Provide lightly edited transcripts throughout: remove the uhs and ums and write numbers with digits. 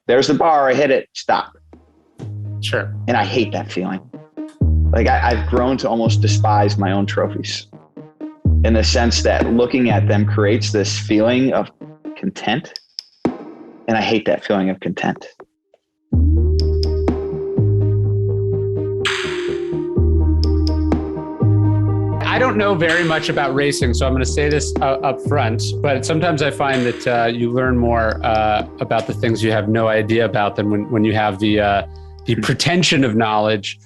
there's the bar, I hit it, stop. Sure. And I hate that feeling. Like I've grown to almost despise my own trophies in the sense that looking at them creates this feeling of content. And I hate that feeling of content. I don't know very much about racing, so I'm going to say this up front, but sometimes I find that you learn more about the things you have no idea about than when you have the pretension of knowledge.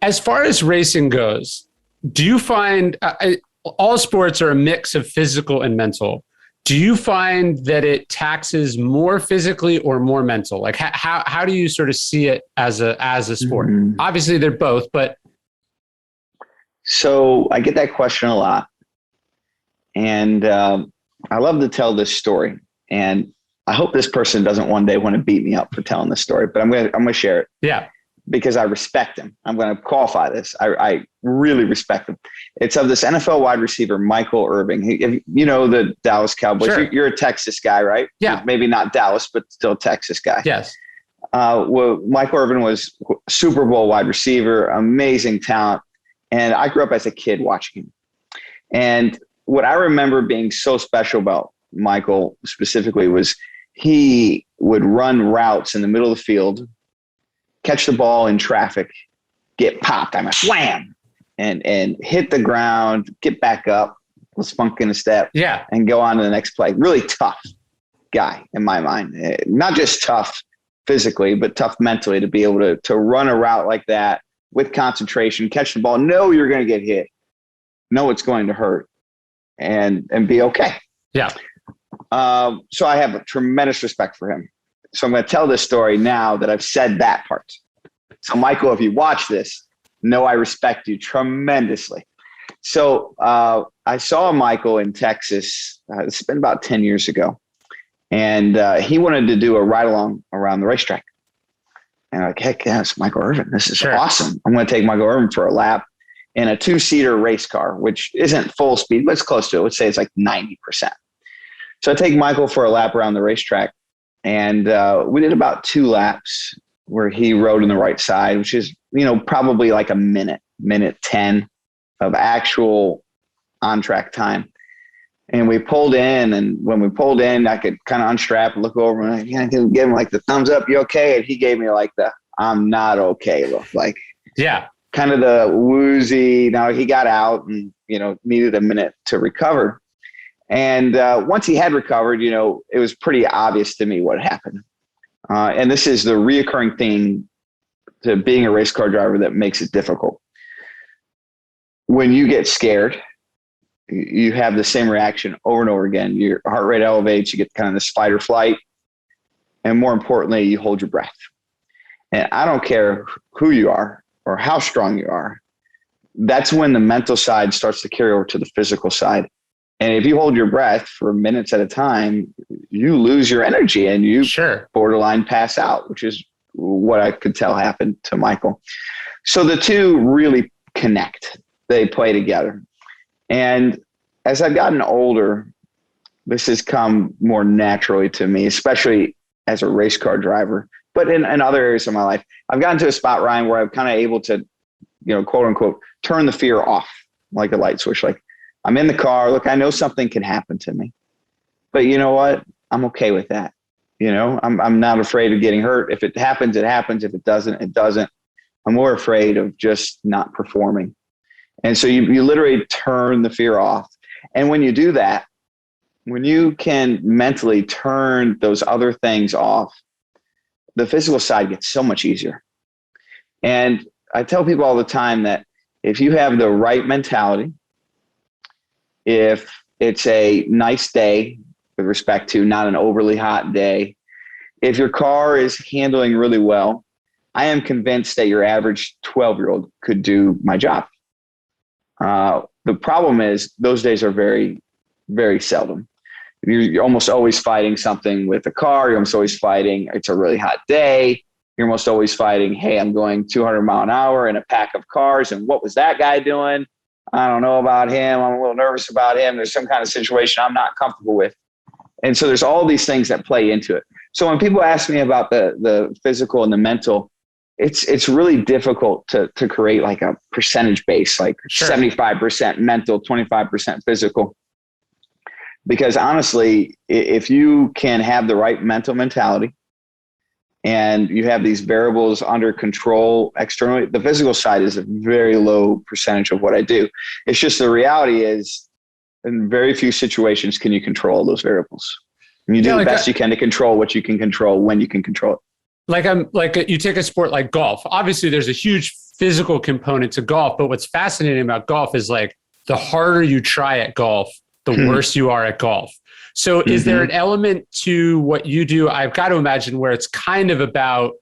As far as racing goes, do you find all sports are a mix of physical and mental? Do you find that it taxes more physically or more mental? Like how do you sort of see it as a sport? Mm-hmm. Obviously they're both, but. So I get that question a lot, and I love to tell this story, and I hope this person doesn't one day want to beat me up for telling this story, but I'm gonna share it. Yeah, because I respect him. I'm going to qualify this. I really respect him. It's of this NFL wide receiver, Michael Irvin. You know the Dallas Cowboys. Sure. You're a Texas guy, right? Yeah, maybe not Dallas, but still a Texas guy. Yes. Well, Michael Irvin was Super Bowl wide receiver, amazing talent. And I grew up as a kid watching him. And what I remember being so special about Michael specifically was he would run routes in the middle of the field, catch the ball in traffic, get popped, I'm a slam, and hit the ground, get back up, was funk in a step, and go on to the next play. Really tough guy in my mind. Not just tough physically, but tough mentally to be able to run a route like that with concentration, catch the ball, know you're going to get hit, know it's going to hurt, and be okay. Yeah. So I have a tremendous respect for him. So I'm going to tell this story now that I've said that part. So Michael, if you watch this, know I respect you tremendously. So I saw Michael in Texas. It's been about 10 years ago. And he wanted to do a ride along around the racetrack. And I'm like, heck yes, Michael Irvin. This is awesome. I'm going to take Michael Irvin for a lap in a 2-seater race car, which isn't full speed, but it's close to it. Let's say it's like 90%. So I take Michael for a lap around the racetrack. And we did about 2 laps where he rode on the right side, which is, probably like a minute 10 of actual on-track time. And we pulled in, and when we pulled in, I could kind of unstrap and look over and I could give him like the thumbs up, you okay? And he gave me like the I'm not okay look, like kind of the woozy. Now he got out and, needed a minute to recover. And once he had recovered, it was pretty obvious to me what happened. And this is the reoccurring thing to being a race car driver that makes it difficult. When you get scared, you have the same reaction over and over again. Your heart rate elevates, you get kind of this fight or flight. And more importantly, you hold your breath. And I don't care who you are or how strong you are. That's when the mental side starts to carry over to the physical side. And if you hold your breath for minutes at a time, you lose your energy and you borderline pass out, which is what I could tell happened to Michael. So the two really connect. They play together. And as I've gotten older, this has come more naturally to me, especially as a race car driver, but in other areas of my life. I've gotten to a spot, Ryan, where I'm kind of able to, quote unquote, turn the fear off like a light switch. Like, I'm in the car. Look, I know something can happen to me, but you know what? I'm okay with that. I'm not afraid of getting hurt. If it happens, it happens. If it doesn't, it doesn't. I'm more afraid of just not performing. And so you literally turn the fear off. And when you do that, when you can mentally turn those other things off, the physical side gets so much easier. And I tell people all the time that if you have the right mentality, if it's a nice day with respect to not an overly hot day, if your car is handling really well, I am convinced that your average 12-year-old could do my job. The problem is those days are very, very seldom. You're almost always fighting something with the car. You're almost always fighting, it's a really hot day. You're almost always fighting, hey, I'm going 200 mile an hour in a pack of cars. And what was that guy doing? I don't know about him. I'm a little nervous about him. There's some kind of situation I'm not comfortable with. And so there's all these things that play into it. So when people ask me about the physical and the mental, it's really difficult to create like a percentage base, like 75% mental, 25% physical. Because honestly, if you can have the right mental mentality and you have these variables under control externally, the physical side is a very low percentage of what I do. It's just the reality is in very few situations can you control those variables. And you do the best you can to control what you can control when you can control it. You take a sport like golf. Obviously, there's a huge physical component to golf, but what's fascinating about golf is like the harder you try at golf, the worse you are at golf. So is there an element to what you do? I've got to imagine where it's kind of about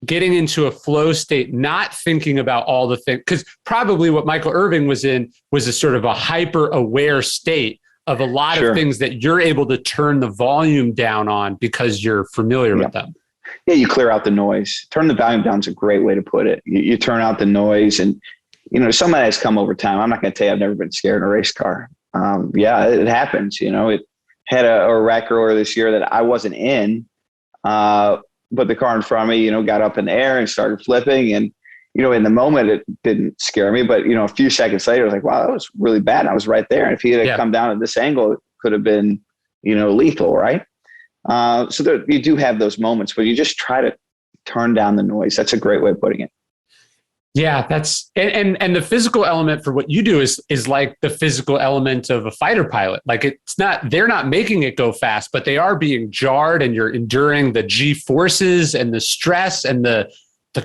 getting into a flow state, not thinking about all the things, because probably what Michael Irvin was in was a sort of a hyper aware state of a lot of things that you're able to turn the volume down on because you're familiar with them. Yeah, you clear out the noise. Turn the volume down is a great way to put it. You turn out the noise, and some of that has come over time. I'm not going to tell you I've never been scared in a race car. It happens. It had a wreck earlier this year that I wasn't in, but the car in front of me, got up in the air and started flipping. And, in the moment, it didn't scare me. But, a few seconds later, I was like, wow, that was really bad. And I was right there. And if he had come down at this angle, it could have been, lethal, right? So you do have those moments where you just try to turn down the noise. That's a great way of putting it. Yeah, that's and the physical element for what you do is like the physical element of a fighter pilot. Like they're not making it go fast, but they are being jarred, and you're enduring the G forces and the stress and the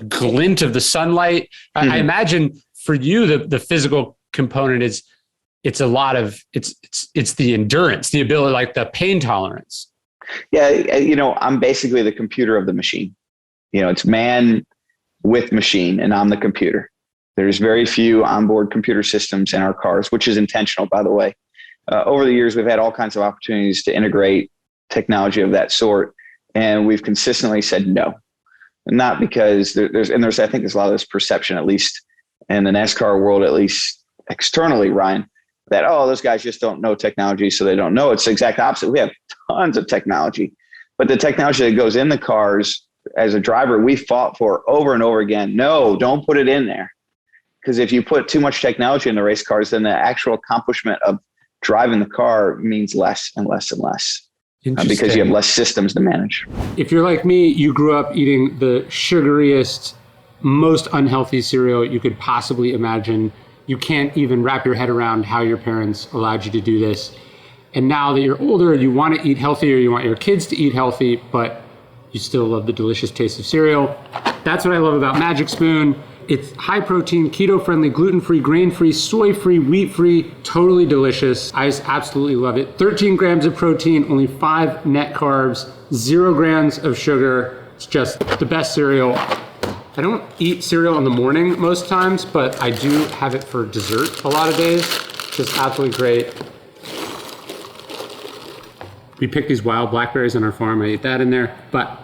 glint of the sunlight. I imagine for you the physical component is it's a lot of it's the endurance, the ability, like the pain tolerance. Yeah, I'm basically the computer of the machine. It's man with machine, and I'm the computer. There's very few onboard computer systems in our cars, which is intentional, by the way. Over the years, we've had all kinds of opportunities to integrate technology of that sort, and we've consistently said no. Not because I think there's a lot of this perception, at least in the NASCAR world, at least externally, Ryan, that, those guys just don't know technology, so they don't know. It's the exact opposite. We have tons of technology, but the technology that goes in the cars, as a driver, we fought for over and over again. No, don't put it in there. Because if you put too much technology in the race cars, then the actual accomplishment of driving the car means less and less and less. Because you have less systems to manage. If you're like me, you grew up eating the sugariest, most unhealthy cereal you could possibly imagine. You can't even wrap your head around how your parents allowed you to do this. And now that you're older, you want to eat healthier, you want your kids to eat healthy, but you still love the delicious taste of cereal. That's what I love about Magic Spoon. It's high protein, keto-friendly, gluten-free, grain-free, soy-free, wheat-free, totally delicious. I just absolutely love it. 13 grams of protein, only 5 net carbs, 0 grams of sugar. It's just the best cereal. I don't eat cereal in the morning most times, but I do have it for dessert a lot of days. Just absolutely great. We pick these wild blackberries on our farm. I eat that in there. But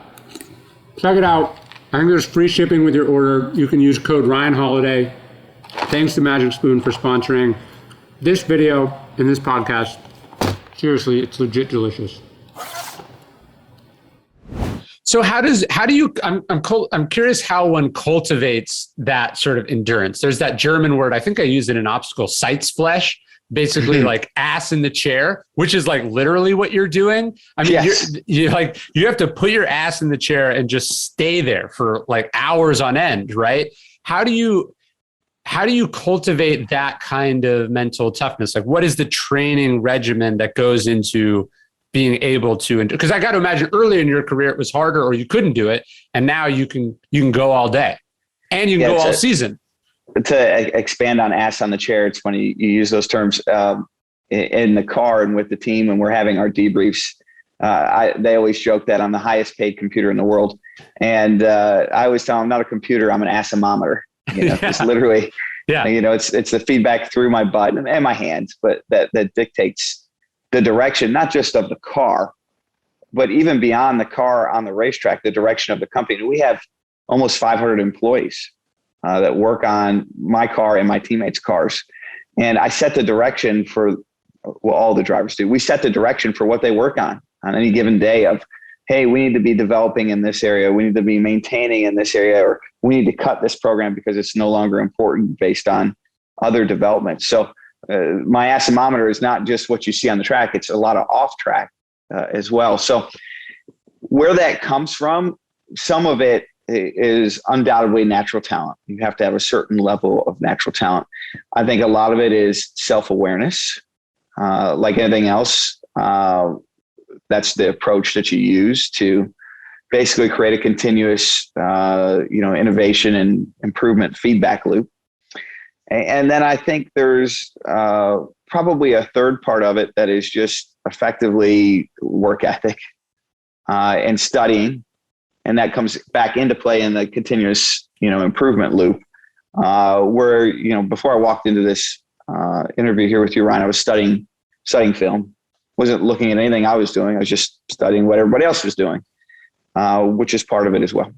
check it out. I think there's free shipping with your order. You can use code RyanHoliday. Thanks to Magic Spoon for sponsoring this video and this podcast. Seriously, it's legit delicious. So I'm curious how one cultivates that sort of endurance. There's that German word, I think I used it in obstacle, Sitzfleisch. Basically like ass in the chair, which is like literally what you're doing. I mean, you have to put your ass in the chair and just stay there for like hours on end, right? How do you cultivate that kind of mental toughness? Like, what is the training regimen that goes into being able to, because I got to imagine earlier in your career, it was harder or you couldn't do it. And now you can go all day and you can go all season. To expand on ass on the chair, it's funny you use those terms in the car and with the team when we're having our debriefs. They always joke that I'm the highest paid computer in the world. And I always tell them I'm not a computer, I'm an assometer. It's literally, it's the feedback through my butt and my hands, but that dictates the direction, not just of the car, but even beyond the car on the racetrack, the direction of the company. We have almost 500 employees that work on my car and my teammates' cars. And I set the direction for well, all the drivers do. We set the direction for what they work on any given day of, hey, we need to be developing in this area. We need to be maintaining in this area, or we need to cut this program because it's no longer important based on other developments. So my asymometer is not just what you see on the track. It's a lot of off track as well. So where that comes from, some of it is undoubtedly natural talent. You have to have a certain level of natural talent. I think a lot of it is self-awareness. Like anything else, that's the approach that you use to basically create a continuous, innovation and improvement feedback loop. And then I think there's probably a third part of it that is just effectively work ethic and studying. And that comes back into play in the continuous, improvement loop. Where, before I walked into this interview here with you, Ryan, I was studying film. Wasn't looking at anything I was doing. I was just studying what everybody else was doing, which is part of it as well.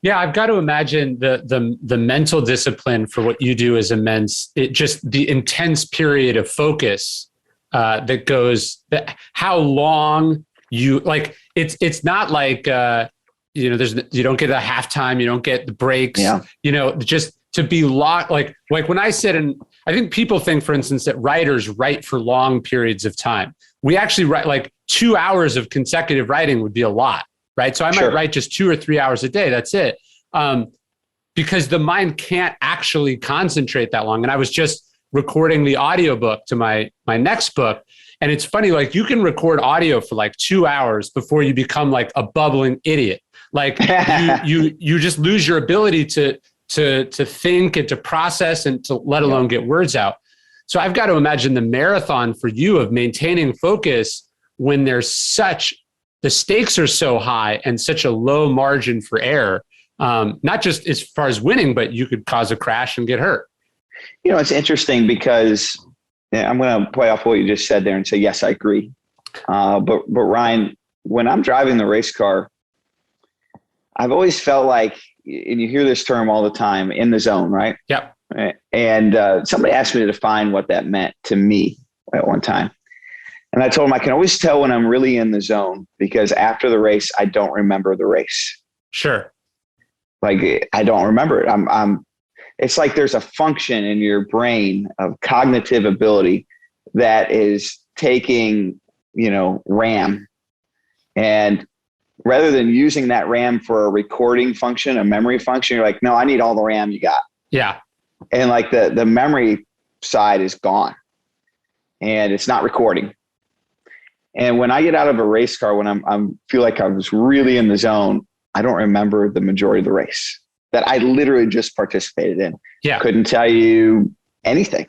Yeah, I've got to imagine the mental discipline for what you do is immense. It just the intense period of focus that goes. How long you like? It's not like you don't get a halftime, you don't get the breaks. Yeah. Just to be locked. Like when I sit and I think people think, for instance, that writers write for long periods of time. We actually write like 2 hours of consecutive writing would be a lot, right? So I might write just 2 or 3 hours a day. That's it. Because the mind can't actually concentrate that long. And I was just recording the audiobook to my next book. And it's funny, like you can record audio for like 2 hours before you become like a bubbling idiot. Like you just lose your ability to think and to process and to let alone get words out. So I've got to imagine the marathon for you of maintaining focus when the stakes are so high and such a low margin for error, not just as far as winning, but you could cause a crash and get hurt. It's interesting because I'm going to play off what you just said there and say, yes, I agree. But Ryan, when I'm driving the race car, I've always felt like, and you hear this term all the time, in the zone, right? Yep. And somebody asked me to define what that meant to me at one time. And I told them I can always tell when I'm really in the zone because after the race, I don't remember the race. Sure. Like I don't remember it. It's like there's a function in your brain of cognitive ability that is taking, RAM, and rather than using that RAM for a recording function, a memory function, you're like, no, I need all the RAM you got. Yeah. And like the memory side is gone and it's not recording. And when I get out of a race car, when I'm feel like I was really in the zone, I don't remember the majority of the race that I literally just participated in. Yeah. Couldn't tell you anything.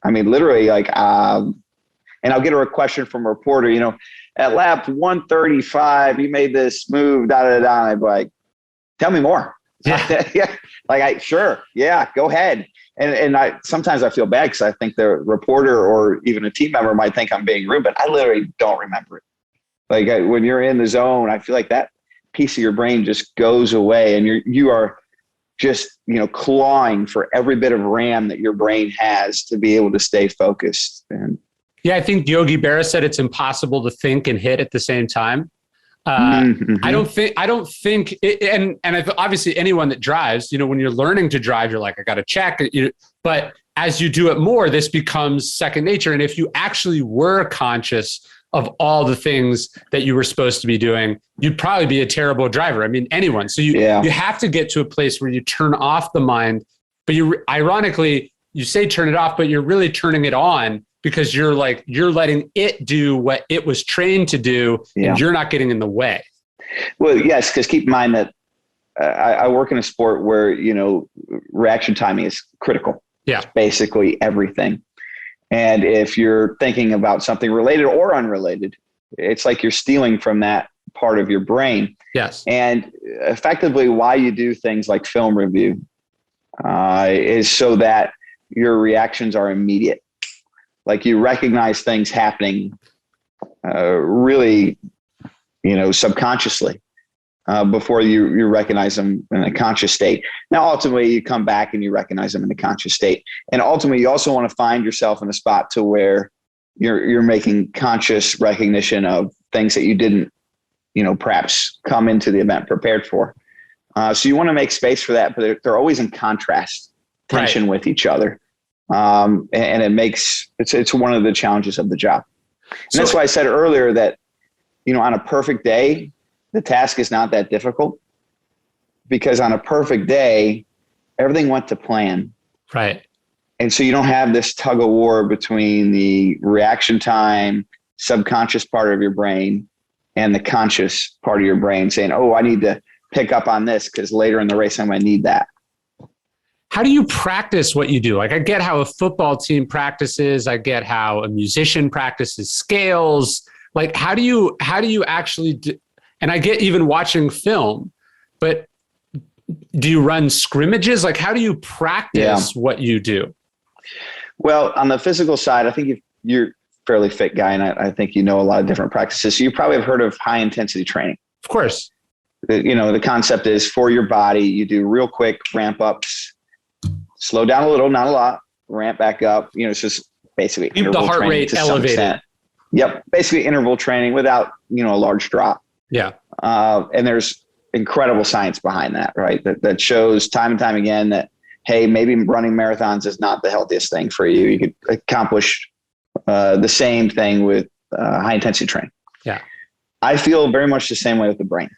I mean, literally like, and I'll get a question from a reporter, at lap 135, you made this move, And I'd be like, tell me more. Yeah. Yeah, go ahead. And sometimes I feel bad because I think the reporter or even a team member might think I'm being rude, but I literally don't remember it. Like when you're in the zone, I feel like that piece of your brain just goes away and you are just, clawing for every bit of RAM that your brain has to be able to stay focused. And yeah, I think Yogi Berra said it's impossible to think and hit at the same time. I don't think, and obviously anyone that drives, when you're learning to drive, you're like, I got to check. But as you do it more, this becomes second nature. And if you actually were conscious of all the things that you were supposed to be doing, you'd probably be a terrible driver. I mean, anyone. So you have to get to a place where you turn off the mind, but ironically, you say turn it off, but you're really turning it on because you're letting it do what it was trained to do and you're not getting in the way. Well, yes, because keep in mind that I work in a sport where, reaction timing is critical. Yeah. It's basically everything. And if you're thinking about something related or unrelated, it's like you're stealing from that part of your brain. Yes. And effectively why you do things like film review is so that your reactions are immediate. Like you recognize things happening really, subconsciously before you recognize them in a conscious state. Now, ultimately, you come back and you recognize them in a conscious state. And ultimately, you also want to find yourself in a spot to where you're making conscious recognition of things that you didn't, perhaps come into the event prepared for. So you want to make space for that, but they're always in contrast, tension with each other. And it's one of the challenges of the job. And that's why I said earlier that, on a perfect day, the task is not that difficult, because on a perfect day, everything went to plan. Right. And so you don't have this tug of war between the reaction time, subconscious part of your brain, and the conscious part of your brain saying, oh, I need to pick up on this because later in the race, I'm going to need that. How do you practice what you do? Like, I get how a football team practices. I get how a musician practices scales. Like, how do you actually do? And I get even watching film, but do you run scrimmages? Like, how do you practice what you do? Well, on the physical side, I think you're a fairly fit guy, and I think you know a lot of different practices. So you probably have heard of high intensity training. Of course. The concept is for your body, you do real quick ramp ups, slow down a little, not a lot, ramp back up. It's just basically keep the heart rate elevated. Yep. Basically interval training without, a large drop. Yeah. And there's incredible science behind that, right? That shows time and time again that, hey, maybe running marathons is not the healthiest thing for you. You could accomplish the same thing with high intensity training. Yeah. I feel very much the same way with the brain.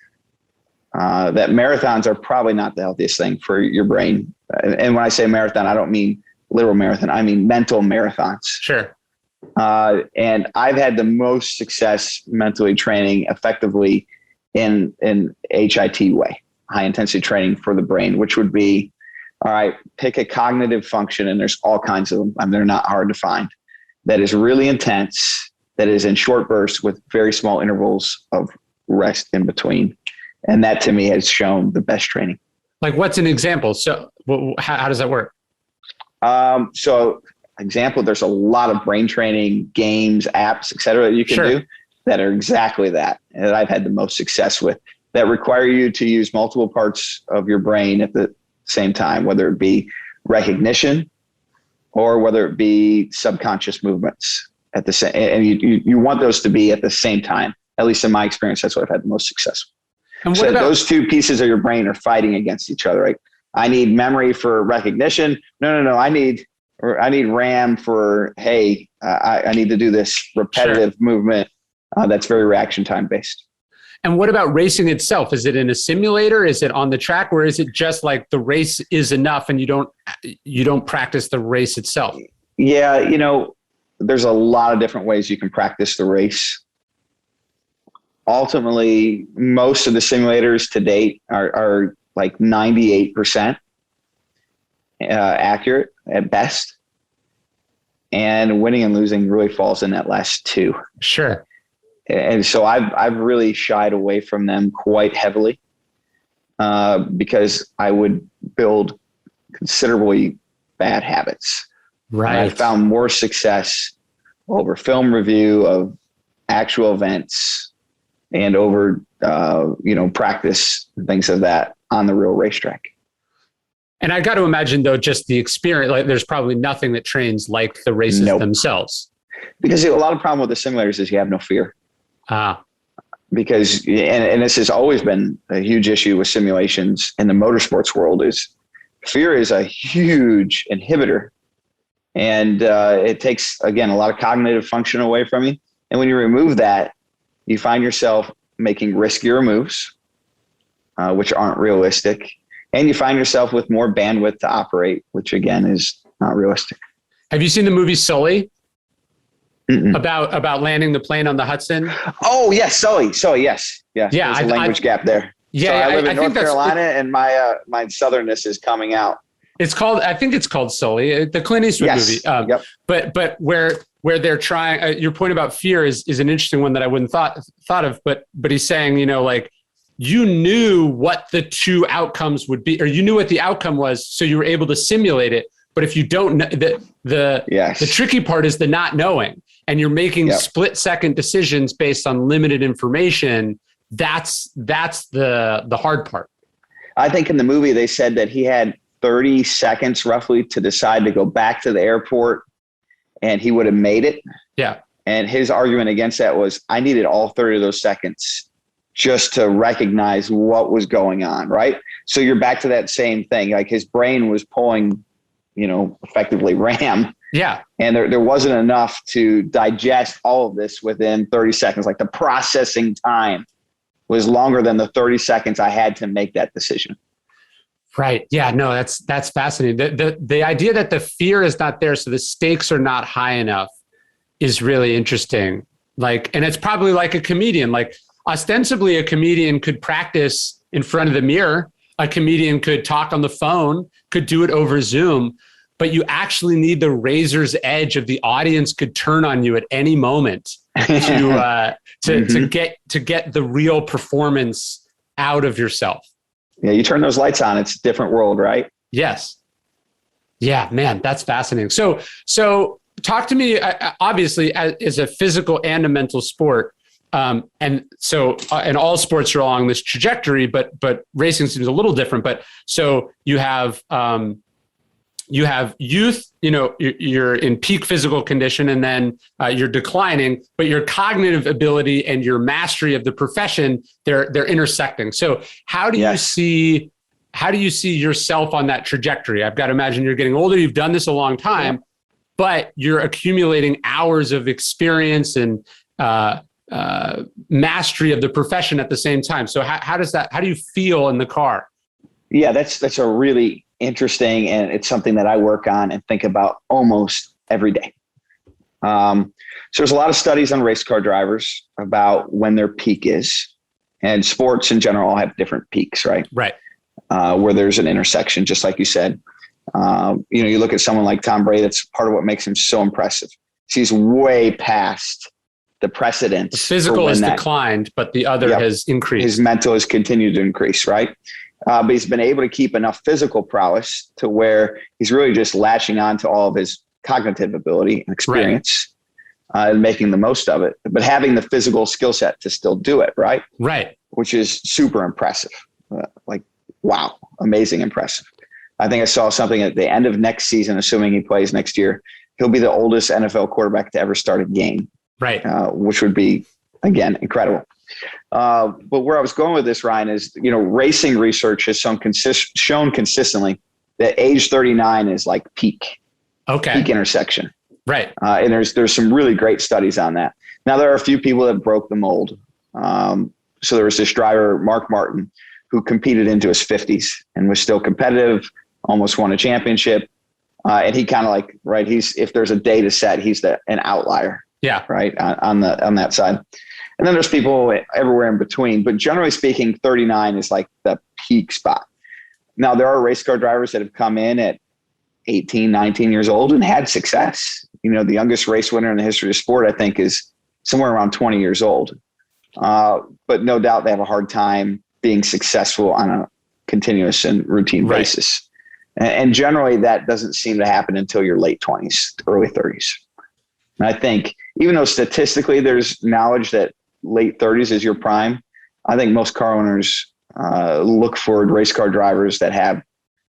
That marathons are probably not the healthiest thing for your brain. And when I say marathon, I don't mean literal marathon. I mean mental marathons. Sure. And I've had the most success mentally training effectively in HIT way, high intensity training for the brain, which would be, all right, pick a cognitive function, and there's all kinds of them. They're not hard to find. That is really intense, that is in short bursts with very small intervals of rest in between. And that to me has shown the best training. Like, what's an example? So how does that work? So example, there's a lot of brain training games, apps, et cetera, that you can do that are exactly that I've had the most success with, that require you to use multiple parts of your brain at the same time, whether it be recognition or whether it be subconscious movements at the same, and you want those to be at the same time. At least in my experience, that's what I've had the most success with. And so those two pieces of your brain are fighting against each other, right? I need memory for recognition. No. I need RAM for, hey, I need to do this repetitive movement that's very reaction time based. And what about racing itself? Is it in a simulator? Is it on the track? Or is it just like the race is enough and you don't practice the race itself? Yeah, there's a lot of different ways you can practice the race. Ultimately, most of the simulators to date are like 98% accurate at best. And winning and losing really falls in that last two. Sure. And so I've really shied away from them quite heavily because I would build considerably bad habits. Right. And I found more success over film review of actual events and over, practice and things of that on the real racetrack. And I got to imagine, though, just the experience, like there's probably nothing that trains like the races themselves. Because a lot of problem with the simulators is you have no fear. Because, and this has always been a huge issue with simulations in the motorsports world, is fear is a huge inhibitor. And it takes, again, a lot of cognitive function away from you. And when you remove that, you find yourself making riskier moves, which aren't realistic. And you find yourself with more bandwidth to operate, which again is not realistic. Have you seen the movie Sully? About landing the plane on the Hudson? Oh yes, Sully, yes. Yeah. There's a language gap there. Yeah, so I live in North Carolina, and my southernness is coming out. I think it's called Sully, the Clint Eastwood movie. Yep. But where they're trying, your point about fear is an interesting one that I wouldn't thought of. But he's saying, you knew what the two outcomes would be, or you knew what the outcome was, so you were able to simulate it. But if you don't know, the tricky part is the not knowing, and you're making split-second decisions based on limited information. That's the hard part. I think in the movie they said that he had 30 seconds roughly to decide to go back to the airport, and he would have made it. Yeah. And his argument against that was, I needed all 30 of those seconds just to recognize what was going on, right? So you're back to that same thing. Like his brain was pulling, effectively RAM. Yeah. And there wasn't enough to digest all of this within 30 seconds. Like the processing time was longer than the 30 seconds I had to make that decision. Right. Yeah, no, that's fascinating. The idea that the fear is not there, so the stakes are not high enough, is really interesting. And it's probably like a comedian. Like ostensibly a comedian could practice in front of the mirror. A comedian could talk on the phone, could do it over Zoom, but you actually need the razor's edge of the audience could turn on you at any moment to get the real performance out of yourself. Yeah, you turn those lights on, it's a different world, right? Yes. Yeah, man, that's fascinating. So talk to me, obviously, as a physical and a mental sport. And all sports are along this trajectory, but racing seems a little different. But so you have youth, you're in peak physical condition, and then you're declining, but your cognitive ability and your mastery of the profession, they're intersecting. So how do you see yourself on that trajectory? I've got to imagine you're getting older. You've done this a long time, but you're accumulating hours of experience and mastery of the profession at the same time. So how do you feel in the car? Yeah, that's a really interesting, and it's something that I work on and think about almost every day. So there's a lot of studies on race car drivers about when their peak is, and sports in general all have different peaks, right? Right. Where there's an intersection, just like you said. You look at someone like Tom Brady, that's part of what makes him so impressive. He's way past the precedent. The physical has declined, but the other has increased. His mental has continued to increase, right? But he's been able to keep enough physical prowess to where he's really just latching on to all of his cognitive ability and experience, and making the most of it, but having the physical skill set to still do it, right? Right. Which is super impressive. Wow, amazing impressive. I think I saw something at the end of next season, assuming he plays next year, he'll be the oldest NFL quarterback to ever start a game. Right. Which would be, again, incredible. But where I was going with this, Ryan, is, racing research has shown consistently that age 39 is like peak intersection. Right. And there's some really great studies on that. Now, there are a few people that broke the mold. So there was this driver, Mark Martin, who competed into his 50s and was still competitive, almost won a championship. And he kind of if there's a data set, he's an outlier. Yeah. Right. On that side. And then there's people everywhere in between, but generally speaking, 39 is like the peak spot. Now, there are race car drivers that have come in at 18, 19 years old and had success. The youngest race winner in the history of sport, I think, is somewhere around 20 years old. But no doubt they have a hard time being successful on a continuous and routine basis. And generally that doesn't seem to happen until your late 20s, early 30s. And I think even though statistically there's knowledge that late 30s is your prime, I think most car owners look for race car drivers that have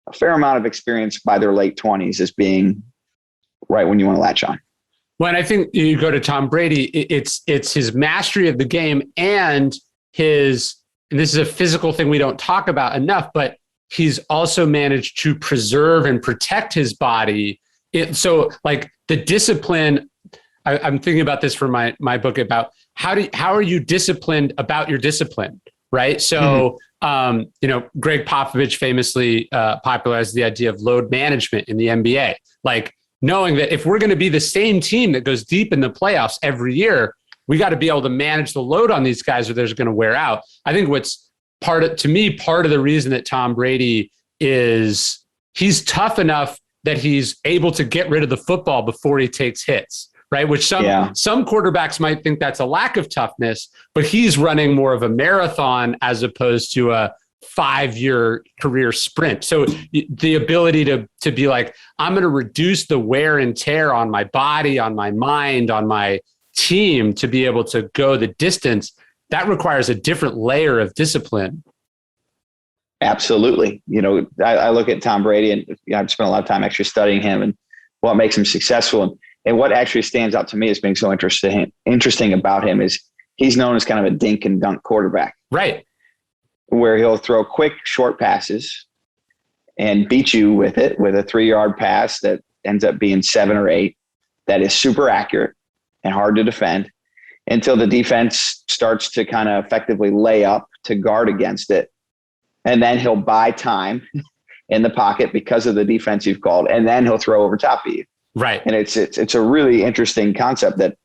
a fair amount of experience by their late 20s as being right when you want to latch on. Well, and I think you go to Tom Brady, it's his mastery of the game and this is a physical thing we don't talk about enough, but he's also managed to preserve and protect his body. So like the discipline, I'm thinking about this for my book about how are you disciplined about your discipline, right? So, Greg Popovich famously popularized the idea of load management in the NBA, like knowing that if we're going to be the same team that goes deep in the playoffs every year, we got to be able to manage the load on these guys or they're going to wear out. I think what's part of the reason that Tom Brady he's tough enough that he's able to get rid of the football before he takes hits, right? Which some quarterbacks might think that's a lack of toughness, but he's running more of a marathon as opposed to a 5-year career sprint. So the ability to be like, I'm going to reduce the wear and tear on my body, on my mind, on my team to be able to go the distance, that requires a different layer of discipline. Absolutely. I look at Tom Brady and I've spent a lot of time actually studying him and what makes him successful. And And what actually stands out to me as being so interesting about him is he's known as kind of a dink and dunk quarterback. Right. Where he'll throw quick, short passes and beat you with it with a 3-yard pass that ends up being 7 or 8. That is super accurate and hard to defend until the defense starts to kind of effectively lay up to guard against it. And then he'll buy time in the pocket because of the defense you've called, and then he'll throw over top of you. Right. And it's a really interesting concept that,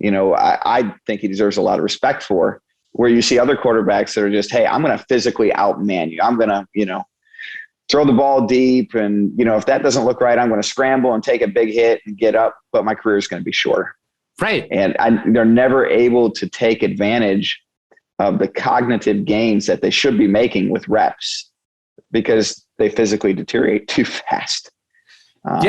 I think he deserves a lot of respect for, where you see other quarterbacks that are just, hey, I'm going to physically outman you. I'm going to, throw the ball deep. And, if that doesn't look right, I'm going to scramble and take a big hit and get up, but my career is going to be shorter. Right. And they're never able to take advantage of the cognitive gains that they should be making with reps because they physically deteriorate too fast. And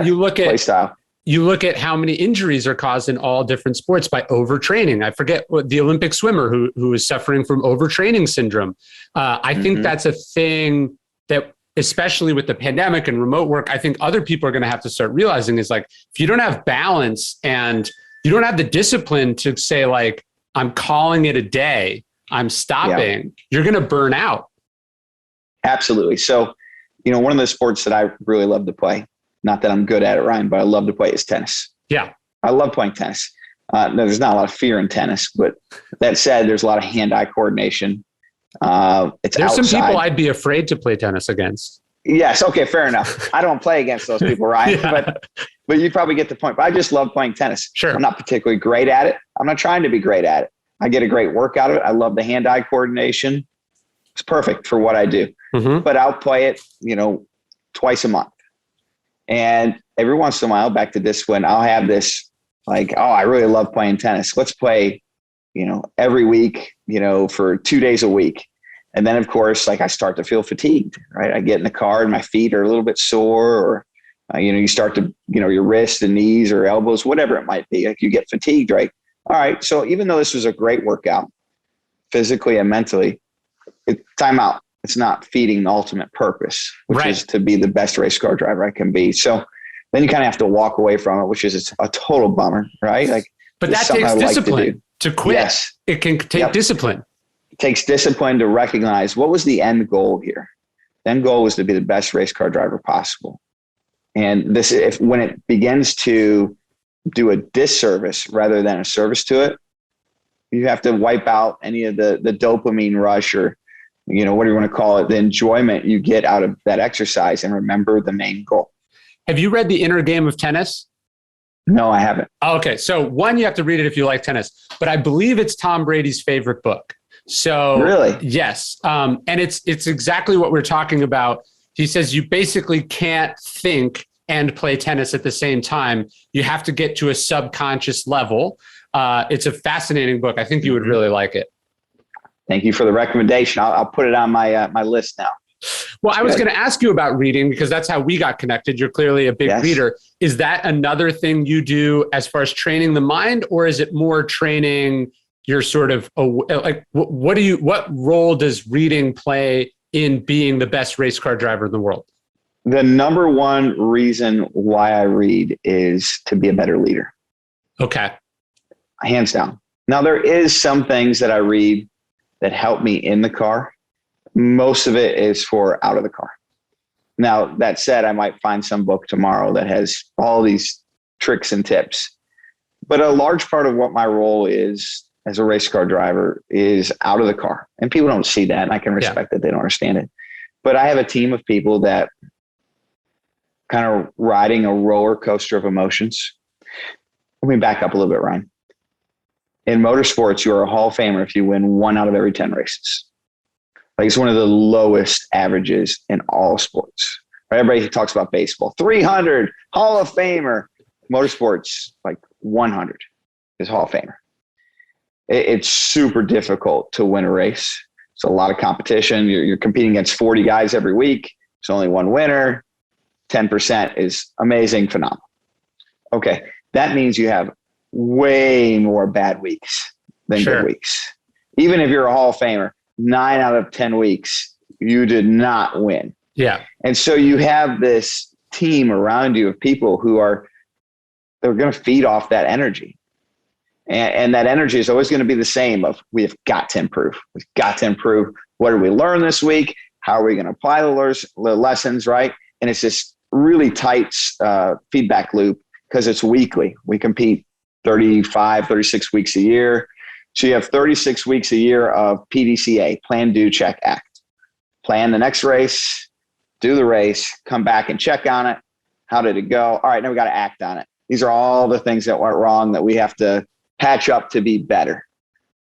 you look play at style. You look at how many injuries are caused in all different sports by overtraining. I forget what the Olympic swimmer who is suffering from overtraining syndrome. I think that's a thing that, especially with the pandemic and remote work, I think other people are going to have to start realizing is like, if you don't have balance and you don't have the discipline to say like, I'm calling it a day, I'm stopping, you're going to burn out. Absolutely. So, one of the sports that I really love to play, not that I'm good at it, Ryan, but I love to play is tennis. Yeah. I love playing tennis. There's not a lot of fear in tennis, but that said, there's a lot of hand-eye coordination. There's outside. Some people I'd be afraid to play tennis against. Yes. Okay. Fair enough. I don't play against those people, Ryan, but you probably get the point. But I just love playing tennis. Sure. I'm not particularly great at it. I'm not trying to be great at it. I get a great work out of it. I love the hand-eye coordination. It's perfect for what I do. But I'll play it, twice a month. And every once in a while, back to discipline, I'll have this like, oh, I really love playing tennis. Let's play, every week, for 2 days a week. And then, of course, like I start to feel fatigued, right? I get in the car and my feet are a little bit sore, or, you start to, your wrists and knees or elbows, whatever it might be. Like you get fatigued, right? All right. So even though this was a great workout, physically and mentally, time out. It's not feeding the ultimate purpose, which is to be the best race car driver I can be. So then you kind of have to walk away from it, which is a total bummer, right? But that takes discipline to quit. Yes. It can take discipline. It takes discipline to recognize what was the end goal here. The end goal was to be the best race car driver possible. And when it begins to do a disservice rather than a service to it, you have to wipe out any of the dopamine rush or, what do you want to call it? The enjoyment you get out of that exercise and remember the main goal. Have you read The Inner Game of Tennis? No, I haven't. Okay. So one, you have to read it if you like tennis, but I believe it's Tom Brady's favorite book. So really? Yes. And it's exactly what we're talking about. He says you basically can't think and play tennis at the same time. You have to get to a subconscious level. It's a fascinating book. I think you would really like it. Thank you for the recommendation. I'll put it on my list now. Well, I was going to ask you about reading because that's how we got connected. You're clearly a big reader. Is that another thing you do as far as training the mind, or is it more training your sort of like what role does reading play in being the best race car driver in the world? The number one reason why I read is to be a better leader. Okay. Hands down. Now, there is some things that I read that help me in the car. Most of it is for out of the car. Now, that said, I might find some book tomorrow that has all these tricks and tips. But a large part of what my role is as a race car driver is out of the car. And people don't see that, and I can respect that they don't understand it. But I have a team of people that kind of riding a roller coaster of emotions. Let me back up a little bit, Ryan. In motorsports, you're a Hall of Famer if you win 1 out of every 10 races. Like it's one of the lowest averages in all sports. Right? Everybody talks about baseball. 300, Hall of Famer. Motorsports, like 100 is Hall of Famer. It's super difficult to win a race. It's a lot of competition. You're competing against 40 guys every week. There's only one winner. 10% is amazing, phenomenal. Okay, that means you have way more bad weeks than good weeks. Even if you're a Hall of Famer, 9 out of 10 weeks, you did not win. Yeah. And so you have this team around you of people who are they're going to feed off that energy. And that energy is always going to be the same of we've got to improve. We've got to improve. What did we learn this week? How are we going to apply the lessons, right? And it's this really tight feedback loop because it's weekly. We compete 35, 36 weeks a year. So you have 36 weeks a year of PDCA, plan, do, check, act. Plan the next race, do the race, come back and check on it. How did it go? All right, now we got to act on it. These are all the things that went wrong that we have to patch up to be better.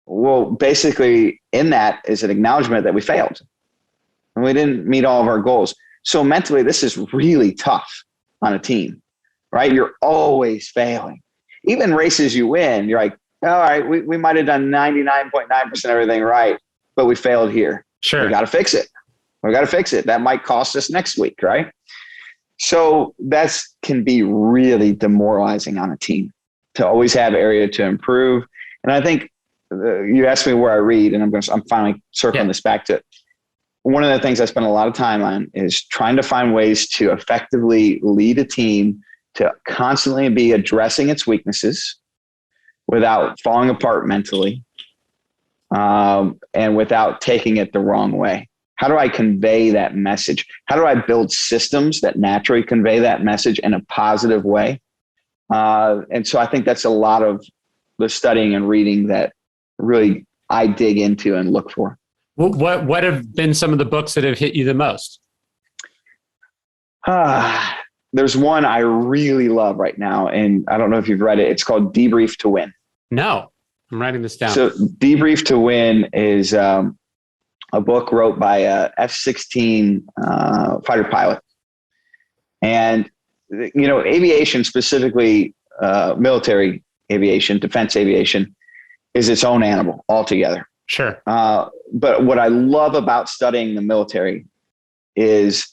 Well, basically in that is an acknowledgement that we failed and we didn't meet all of our goals. So mentally, this is really tough on a team, right? You're always failing. Even races you win, you're like, all right, we might have done 99.9% everything right, but we failed here. Sure. We got to fix it. We got to fix it. That might cost us next week, right? So that can be really demoralizing on a team to always have area to improve. And I think you asked me where I read, and I'm finally circling this back to it. One of the things I spend a lot of time on is trying to find ways to effectively lead a team to constantly be addressing its weaknesses without falling apart mentally, and without taking it the wrong way. How do I convey that message? How do I build systems that naturally convey that message in a positive way? And so I think that's a lot of the studying and reading that really I dig into and look for. What have been some of the books that have hit you the most? There's one I really love right now, and I don't know if you've read it. It's called Debrief to Win. No, I'm writing this down. So Debrief to Win is a book wrote by a F-16 fighter pilot. And, aviation, specifically military aviation, defense aviation, is its own animal altogether. Sure. But what I love about studying the military is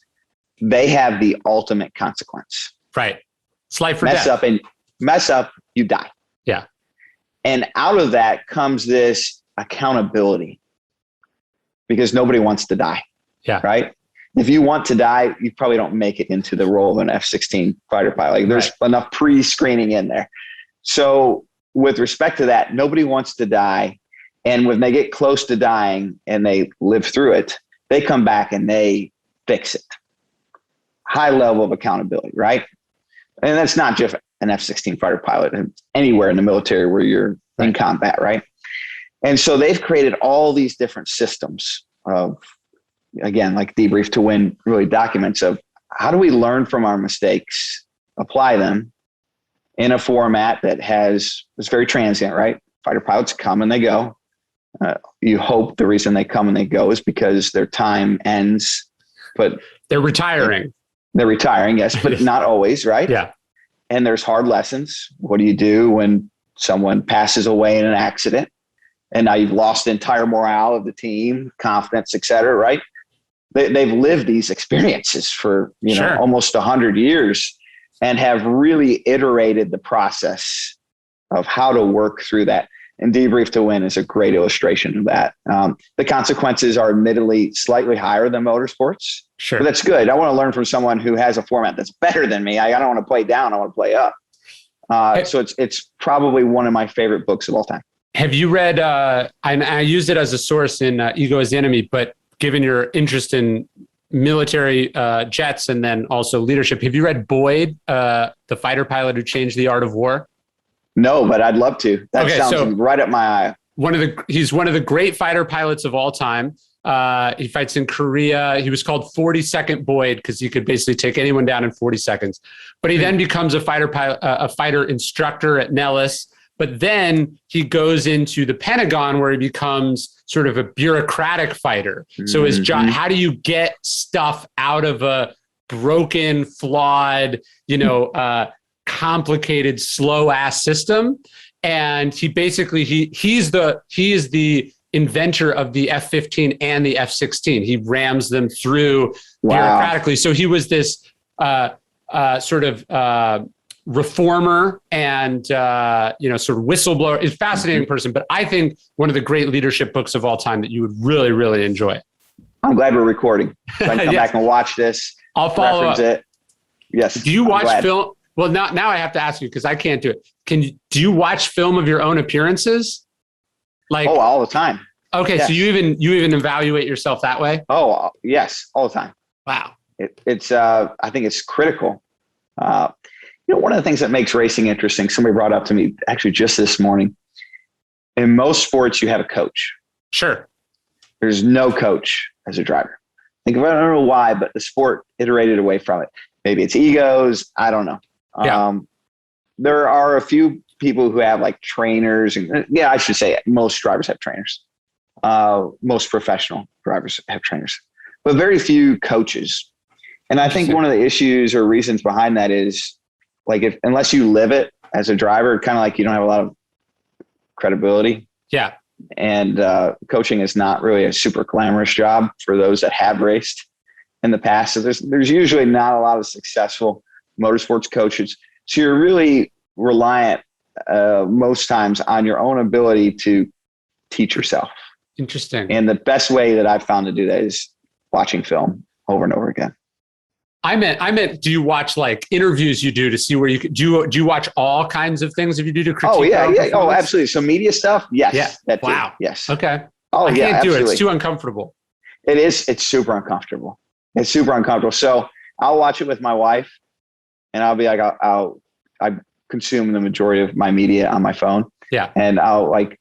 they have the ultimate consequence. Right. It's life or death. Mess up, you die. Yeah. And out of that comes this accountability because nobody wants to die. Yeah. Right. If you want to die, you probably don't make it into the role of an F-16 fighter pilot. Like, there's enough pre-screening in there. So with respect to that, nobody wants to die. And when they get close to dying and they live through it, they come back and they fix it. High level of accountability, right? And that's not just an F-16 fighter pilot, anywhere in the military where you're in combat, right? And so they've created all these different systems of, again, like Debrief to Win really documents of how do we learn from our mistakes, apply them in a format that is very transient, right? Fighter pilots come and they go. You hope the reason they come and they go is because their time ends, but they're retiring. They're retiring, yes, but not always, right? Yeah. And there's hard lessons. What do you do when someone passes away in an accident and now you've lost the entire morale of the team, confidence, et cetera, right? They've lived these experiences for almost 100 years and have really iterated the process of how to work through that. And Debrief to Win is a great illustration of that. The consequences are admittedly slightly higher than motorsports. Sure. But that's good. I want to learn from someone who has a format that's better than me. I don't want to play down. I want to play up. So it's probably one of my favorite books of all time. Have you read, I used it as a source in Ego is the Enemy, but given your interest in military jets and then also leadership, have you read Boyd, the fighter pilot who changed the art of war? No, but I'd love to. That sounds right up my eye. He's one of the great fighter pilots of all time. He fights in Korea. He was called 42nd Boyd because he could basically take anyone down in 40 seconds. But he then becomes a fighter instructor at Nellis. But then he goes into the Pentagon where he becomes sort of a bureaucratic fighter. So his job, how do you get stuff out of a broken, flawed, complicated, slow ass system? And he basically, he is the inventor of the F-15 and the F-16. He rams them through bureaucratically. So he was this sort of reformer and sort of whistleblower. Is a fascinating person, but I think one of the great leadership books of all time that you would really, really enjoy. I'm glad we're recording. So I can come back and watch this. I'll follow up. It. Yes. Do you watch film? Well, now I have to ask you because I can't do it. Do you watch film of your own appearances? Like, all the time. Okay, yes. So you even evaluate yourself that way? Oh, yes, all the time. Wow. It's I think it's critical. One of the things that makes racing interesting, somebody brought up to me actually just this morning. In most sports, you have a coach. Sure. There's no coach as a driver. I don't know why, but the sport iterated away from it. Maybe it's egos. I don't know. Yeah. There are a few people who have like trainers. And I should say most drivers have trainers. Most professional drivers have trainers, but very few coaches. And I think one of the issues or reasons behind that is like unless you live it as a driver, kind of like you don't have a lot of credibility. Yeah. And coaching is not really a super glamorous job for those that have raced in the past. So there's usually not a lot of successful motorsports coaches. So you're really reliant most times on your own ability to teach yourself. Interesting. And the best way that I've found to do that is watching film over and over again. I meant, do you watch like interviews you do to see where you could do you watch all kinds of things if you do to critique? Oh, yeah. Oh, absolutely. So media stuff. Yes. Yeah. Wow. Yes. Okay. Oh, I can't do absolutely. it. It's too uncomfortable. It is. It's super uncomfortable. So I'll watch it with my wife and I'll be like, I consume the majority of my media on my phone. Yeah. And I'll like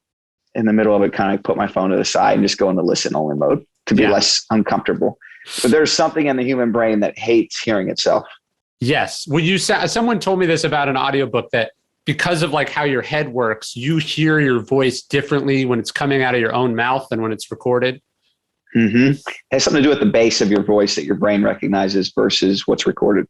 in the middle of it, kind of put my phone to the side and just go into listen only mode to be less uncomfortable. But there's something in the human brain that hates hearing itself. Yes. Well, someone told me this about an audiobook that because of like how your head works, you hear your voice differently when it's coming out of your own mouth than when it's recorded. Mm-hmm. It has something to do with the bass of your voice that your brain recognizes versus what's recorded.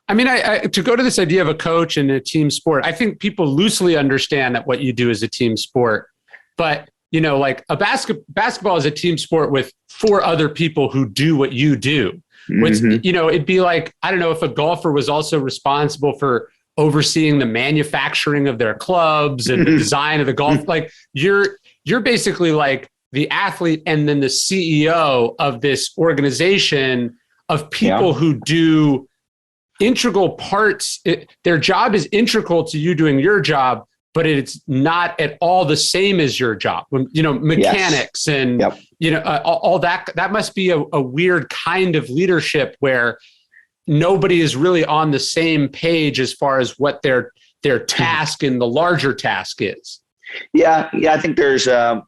I mean, to go to this idea of a coach and a team sport, I think people loosely understand that what you do is a team sport, but like a basketball is a team sport with 4 other people who do what you do. Which, it'd be like, I don't know if a golfer was also responsible for overseeing the manufacturing of their clubs and the design of the golf. Like you're basically like the athlete and then the CEO of this organization of people who do integral parts. Their job is integral to you doing your job, but it's not at all the same as your job. Mechanics and, all that. That must be a weird kind of leadership where nobody is really on the same page as far as what their task and the larger task is. Yeah. I think there's, I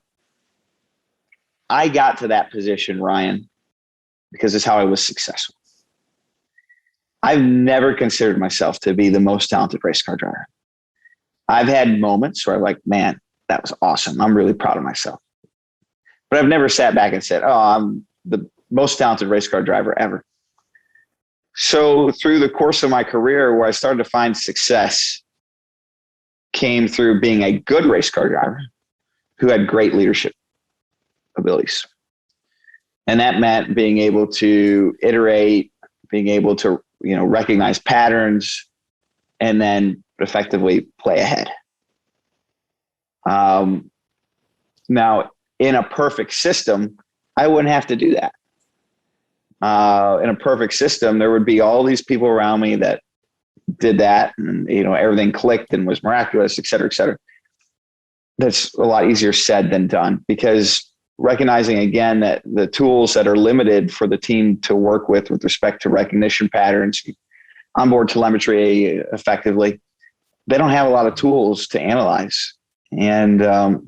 got to that position, Ryan, because it's how I was successful. I've never considered myself to be the most talented race car driver. I've had moments where I'm like, man, that was awesome. I'm really proud of myself. But I've never sat back and said, oh, I'm the most talented race car driver ever. So through the course of my career, where I started to find success came through being a good race car driver who had great leadership abilities. And that meant being able to iterate, being able to, recognize patterns, and then effectively play ahead. Now, in a perfect system, I wouldn't have to do that. In a perfect system, there would be all these people around me that did that, and everything clicked and was miraculous, et cetera, et cetera. That's a lot easier said than done, because recognizing again that the tools that are limited for the team to work with respect to recognition patterns, onboard telemetry effectively, they don't have a lot of tools to analyze, and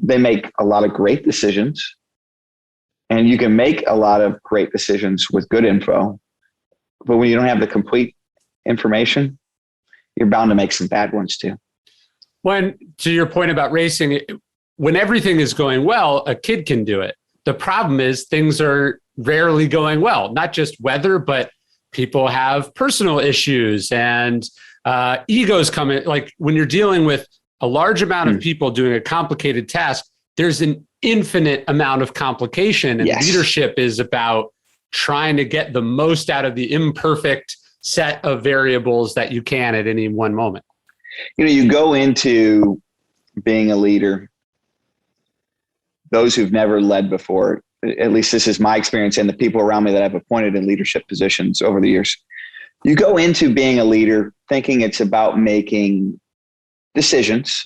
they make a lot of great decisions, and you can make a lot of great decisions with good info, but when you don't have the complete information, you're bound to make some bad ones too. When, to your point about racing, when everything is going well, a kid can do it. The problem is things are rarely going well, not just weather, but people have personal issues and egos come in. Like when you're dealing with a large amount of people doing a complicated task, there's an infinite amount of complication, and leadership is about trying to get the most out of the imperfect set of variables that you can at any one moment. You go into being a leader, those who've never led before, at least this is my experience and the people around me that I've appointed in leadership positions over the years, You go into being a leader thinking it's about making decisions.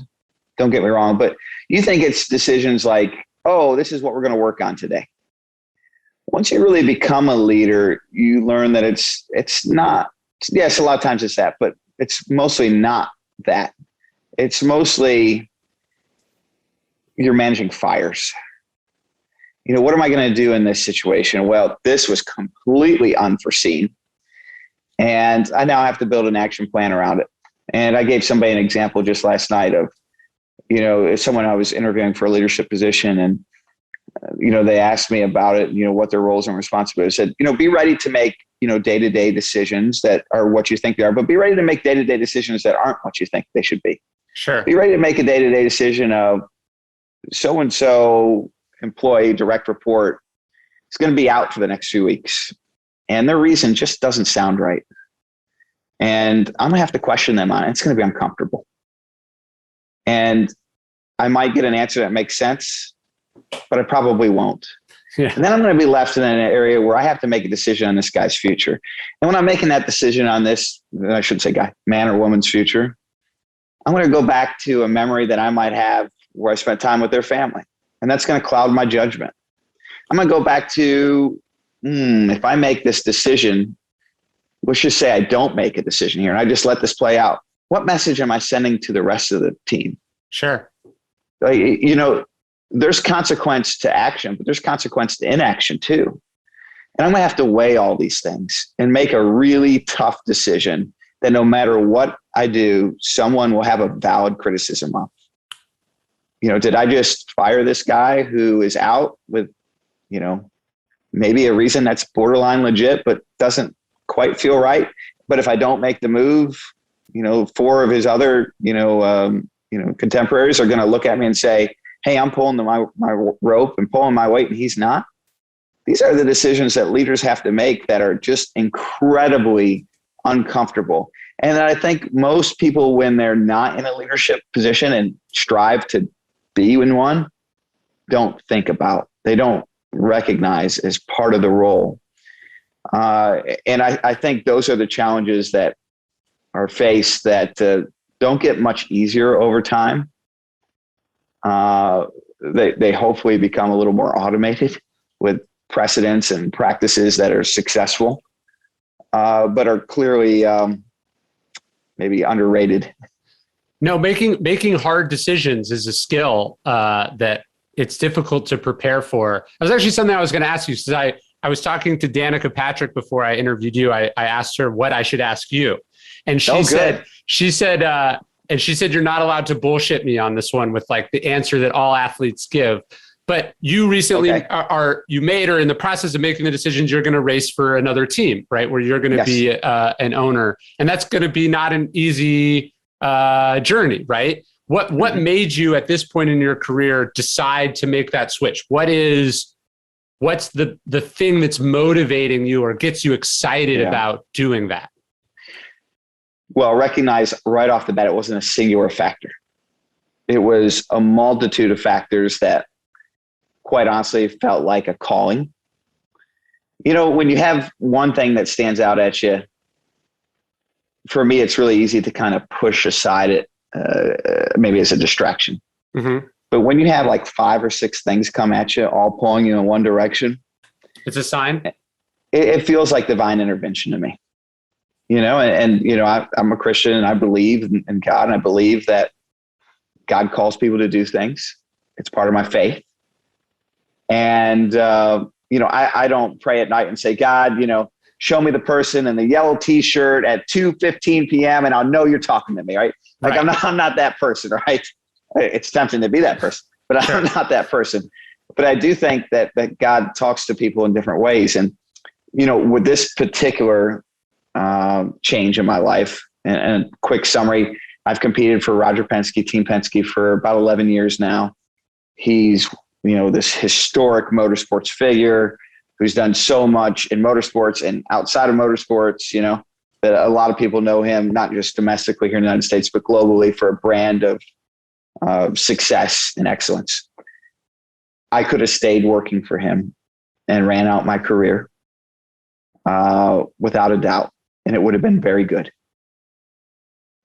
Don't get me wrong, but you think it's decisions like, oh, this is what we're going to work on today. Once you really become a leader, you learn that it's not, yes, a lot of times it's that, but it's mostly not that. It's mostly you're managing fires. What am I going to do in this situation? Well, this was completely unforeseen. And I now have to build an action plan around it. And I gave somebody an example just last night of, someone I was interviewing for a leadership position, and, they asked me about it, what their roles and responsibilities. I said, be ready to make, day-to-day decisions that are what you think they are, but be ready to make day-to-day decisions that aren't what you think they should be. Sure. Be ready to make a day-to-day decision of so-and-so employee, direct report is going to be out for the next few weeks. And their reason just doesn't sound right. And I'm going to have to question them on it. It's going to be uncomfortable. And I might get an answer that makes sense, but I probably won't. Yeah. And then I'm going to be left in an area where I have to make a decision on this guy's future. And when I'm making that decision on this, I shouldn't say guy, man or woman's future, I'm going to go back to a memory that I might have where I spent time with their family. And that's going to cloud my judgment. I'm going to go back to, if I make this decision, let's just say I don't make a decision here and I just let this play out. What message am I sending to the rest of the team? Sure. There's consequence to action, but there's consequence to inaction too. And I'm going to have to weigh all these things and make a really tough decision that no matter what I do, someone will have a valid criticism of. Did I just fire this guy who is out with, maybe a reason that's borderline legit, but doesn't quite feel right? But if I don't make the move, 4 of his other, contemporaries are going to look at me and say, hey, I'm pulling my rope and pulling my weight and he's not. These are the decisions that leaders have to make that are just incredibly uncomfortable. And I think most people, when they're not in a leadership position and strive to be in one, don't think about, they don't recognize as part of the role. And I think those are the challenges that are faced that don't get much easier over time. They hopefully become a little more automated with precedents and practices that are successful, but are clearly maybe underrated. No, making hard decisions is a skill that it's difficult to prepare for. That was actually something I was going to ask you, because I was talking to Danica Patrick before I interviewed you. I asked her what I should ask you, and she said, you're not allowed to bullshit me on this one with like the answer that all athletes give. But you recently are in the process of making the decisions. You're going to race for another team, right? Where you're going to be an owner, and that's going to be not an easy journey, right? What made you at this point in your career decide to make that switch? What's the thing that's motivating you or gets you excited about doing that? Well, recognize right off the bat, it wasn't a singular factor. It was a multitude of factors that, quite honestly, felt like a calling. When you have one thing that stands out at you, for me, it's really easy to kind of push aside it, maybe as a distraction. Mm-hmm. But when you have like 5 or 6 things come at you, all pulling you in one direction, it's a sign. It feels like divine intervention to me. I'm a Christian and I believe in God, and I believe that God calls people to do things. It's part of my faith. And, I don't pray at night and say, God, show me the person in the yellow t-shirt at 2:15 p.m. and I'll know you're talking to me, right? Like right. I'm not that person, right? It's tempting to be that person, but I'm not that person. But I do think that God talks to people in different ways. And, with this particular change in my life, and quick summary, I've competed for Roger Penske, Team Penske for about 11 years now. He's, this historic motorsports figure who's done so much in motorsports and outside of motorsports, that a lot of people know him, not just domestically here in the United States, but globally for a brand of success and excellence. I could have stayed working for him and ran out my career without a doubt. and it would have been very good.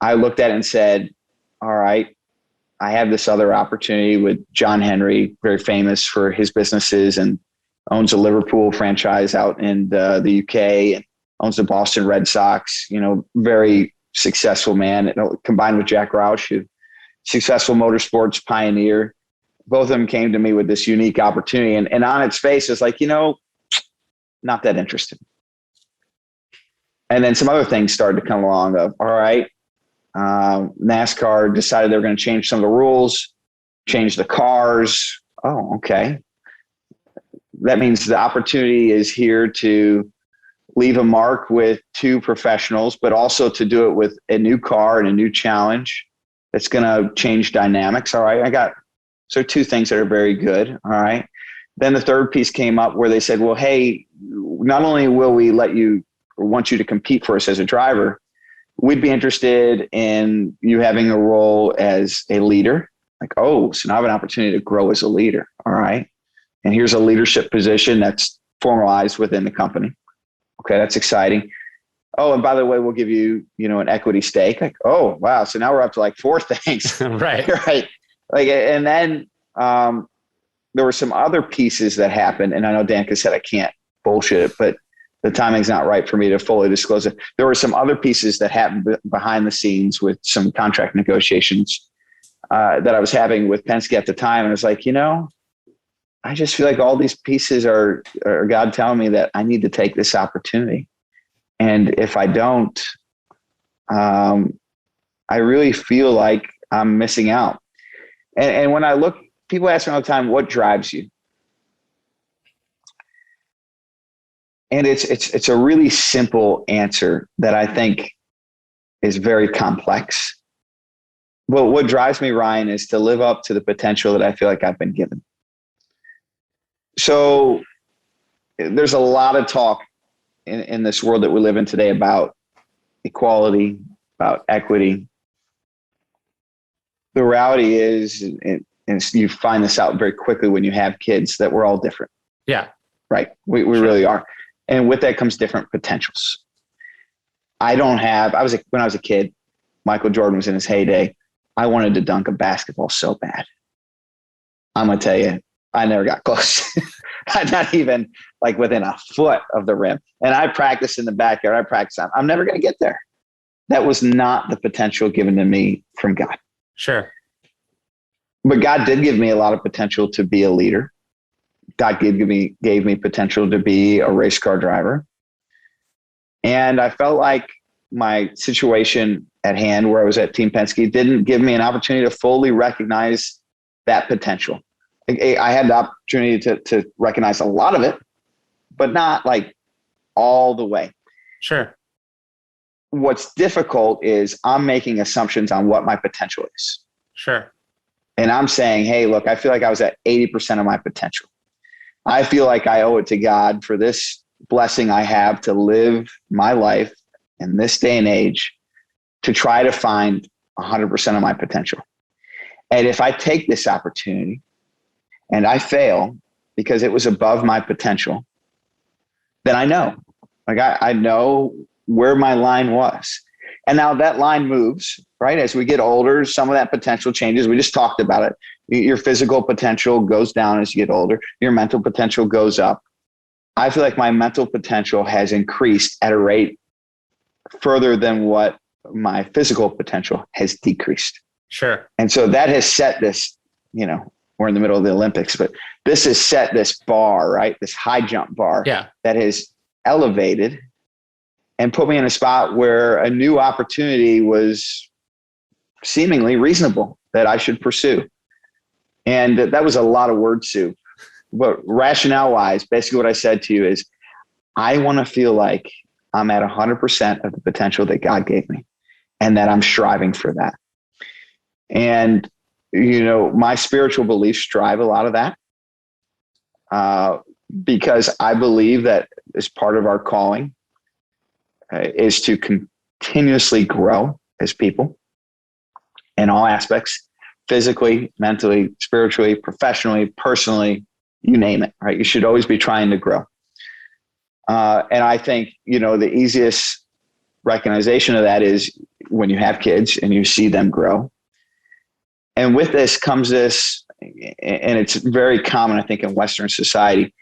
I looked at it and said, all right, I have this other opportunity with John Henry, very famous for his businesses and owns a Liverpool franchise out in the UK and owns the Boston Red Sox, very successful man, combined with Jack Roush, who successful motorsports pioneer. Both of them came to me with this unique opportunity. And on its face, it's like, not that interested. And then some other things started to come along of, all right, NASCAR decided they were going to change some of the rules, change the cars. Oh, okay. That means the opportunity is here to leave a mark with two professionals, but also to do it with a new car and a new challenge that's going to change dynamics. All right. So two things that are very good. All right. Then the third piece came up where they said, well, hey, not only will we let you or want you to compete for us as a driver, we'd be interested in you having a role as a leader. Like, oh, so now I have an opportunity to grow as a leader. All right. And here's a leadership position that's formalized within the company. Okay, that's exciting. Oh, and by the way, we'll give you, an equity stake. Like, oh, wow. So now we're up to like 4 things. Right. Right. Like, and then there were some other pieces that happened. And I know Danica said I can't bullshit it, but the timing's not right for me to fully disclose it. There were some other pieces that happened behind the scenes with some contract negotiations that I was having with Penske at the time. And I was like, I just feel like all these pieces are God telling me that I need to take this opportunity. And if I don't, I really feel like I'm missing out. And when I look, people ask me all the time, what drives you? And it's a really simple answer that I think is very complex. But what drives me, Ryan, is to live up to the potential that I feel like I've been given. So there's a lot of talk in this world that we live in today about equality, about equity. The reality is, and you find this out very quickly when you have kids, that we're all different. Yeah. Right. We really are. And with that comes different potentials. When I was a kid, Michael Jordan was in his heyday. I wanted to dunk a basketball so bad. I'm going to tell you, I never got close. Not even like within a foot of the rim. And I practiced in the backyard. I'm never going to get there. That was not the potential given to me from God. Sure. But God did give me a lot of potential to be a leader. God gave me potential to be a race car driver. And I felt like my situation at hand where I was at Team Penske didn't give me an opportunity to fully recognize that potential. I had the opportunity to recognize a lot of it, but not like all the way. Sure. What's difficult is I'm making assumptions on what my potential is. Sure. And I'm saying, hey, look, I feel like I was at 80% of my potential. I feel like I owe it to God for this blessing I have to live my life in this day and age to try to find 100% of my potential. And if I take this opportunity and I fail because it was above my potential, then I know. Like I know where my line was. And now that line moves, right? As we get older, some of that potential changes. We just talked about it. Your physical potential goes down as you get older. Your mental potential goes up. I feel like my mental potential has increased at a rate further than what my physical potential has decreased. Sure. And so that has set this, we're in the middle of the Olympics, but this has set this bar, right? This high jump bar that has elevated and put me in a spot where a new opportunity was seemingly reasonable that I should pursue. And that was a lot of word soup. But rationale wise, basically what I said to you is, I want to feel like I'm at 100% of the potential that God gave me and that I'm striving for that. And, my spiritual beliefs drive a lot of that because I believe that as part of our calling is to continuously grow as people in all aspects, physically, mentally, spiritually, professionally, personally, you name it, right? You should always be trying to grow. And I think, the easiest recognition of that is when you have kids and you see them grow. And with this comes this, and it's very common, I think, in Western society,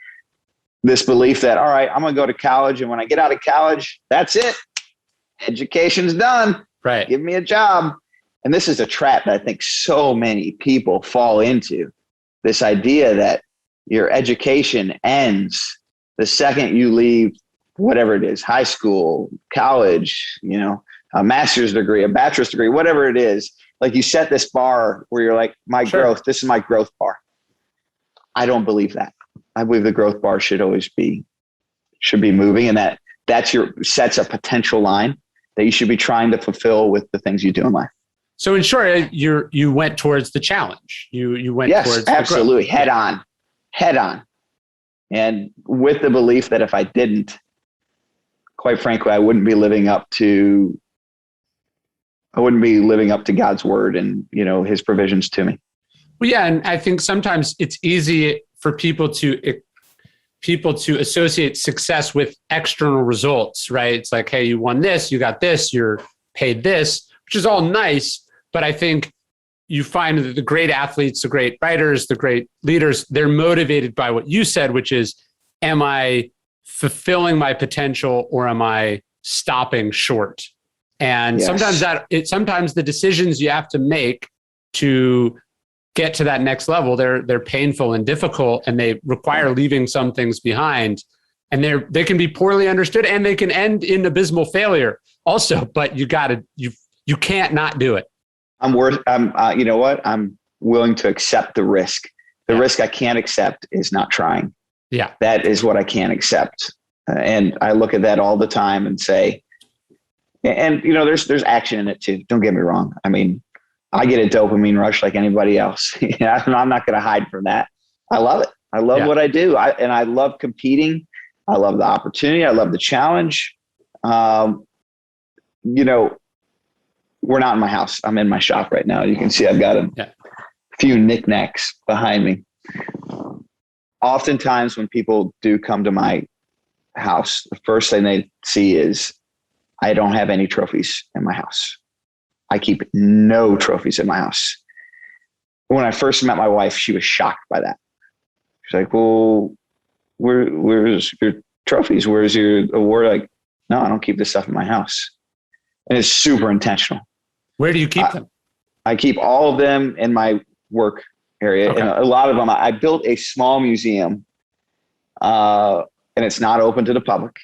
this belief that, all right, I'm going to go to college. And when I get out of college, that's it. Education's done. Right. Give me a job. And this is a trap that I think so many people fall into. This idea that your education ends the second you leave whatever it is, high school, college, a master's degree, a bachelor's degree, whatever it is. Like you set this bar where you're like, growth, this is my growth bar. I don't believe that. I believe the growth bar should be moving, and that's sets a potential line that you should be trying to fulfill with the things you do in life. So in short, you went towards the challenge. You went towards the absolutely growth. head on. And with the belief that if I didn't, quite frankly, I wouldn't be living up to God's word and, his provisions to me. Well, yeah. And I think sometimes it's easy for people to associate success with external results, right? It's like, hey, you won this, you got this, you're paid this, which is all nice. But I think you find that the great athletes, the great writers, the great leaders, they're motivated by what you said, which is, am I fulfilling my potential or am I stopping short? And sometimes sometimes the decisions you have to make to get to that next level, they're painful and difficult, and they require leaving some things behind. And they can be poorly understood, and they can end in abysmal failure also. But you can't not do it. I'm willing to accept the risk. The risk I can't accept is not trying. Yeah, that is what I can't accept, and I look at that all the time and say, and there's action in it too. Don't get me wrong. I mean, I get a dopamine rush like anybody else. I'm not going to hide from that. I love it. I love what I do. I love competing. I love the opportunity. I love the challenge. We're not in my house. I'm in my shop right now. You can see I've got a few knickknacks behind me. Oftentimes when people do come to my house, the first thing they see is I don't have any trophies in my house. I keep no trophies in my house. When I first met my wife, she was shocked by that. She's like, well, where's your trophies? Where's your award? Like, no, I don't keep this stuff in my house. And it's super intentional. Where do you keep them? I keep all of them in my work area. Okay. And a lot of them, I built a small museum, and it's not open to the public.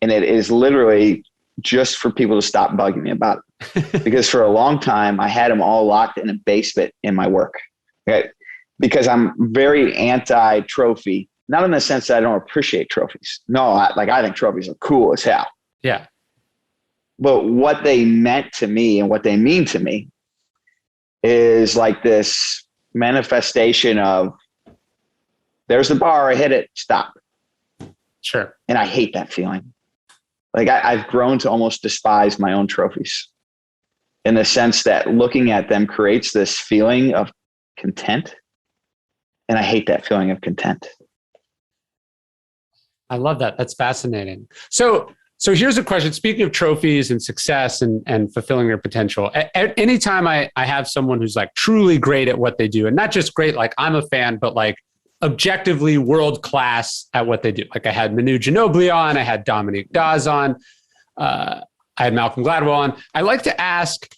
And it is literally just for people to stop bugging me about it. Because for a long time, I had them all locked in a basement in my work. Okay? Because I'm very anti-trophy, not in the sense that I don't appreciate trophies. No, I think trophies are cool as hell. Yeah. But what they meant to me and what they mean to me is like this manifestation of there's the bar, I hit it, stop. Sure. And I hate that feeling. Like I've grown to almost despise my own trophies in the sense that looking at them creates this feeling of content. And I hate that feeling of content. I love that. That's fascinating. So here's a question. Speaking of trophies and success and fulfilling your potential, anytime I have someone who's like truly great at what they do, and not just great, like I'm a fan, but like objectively world-class at what they do. Like I had Manu Ginobili on, I had Dominique Dawes on, I had Malcolm Gladwell on. I like to ask,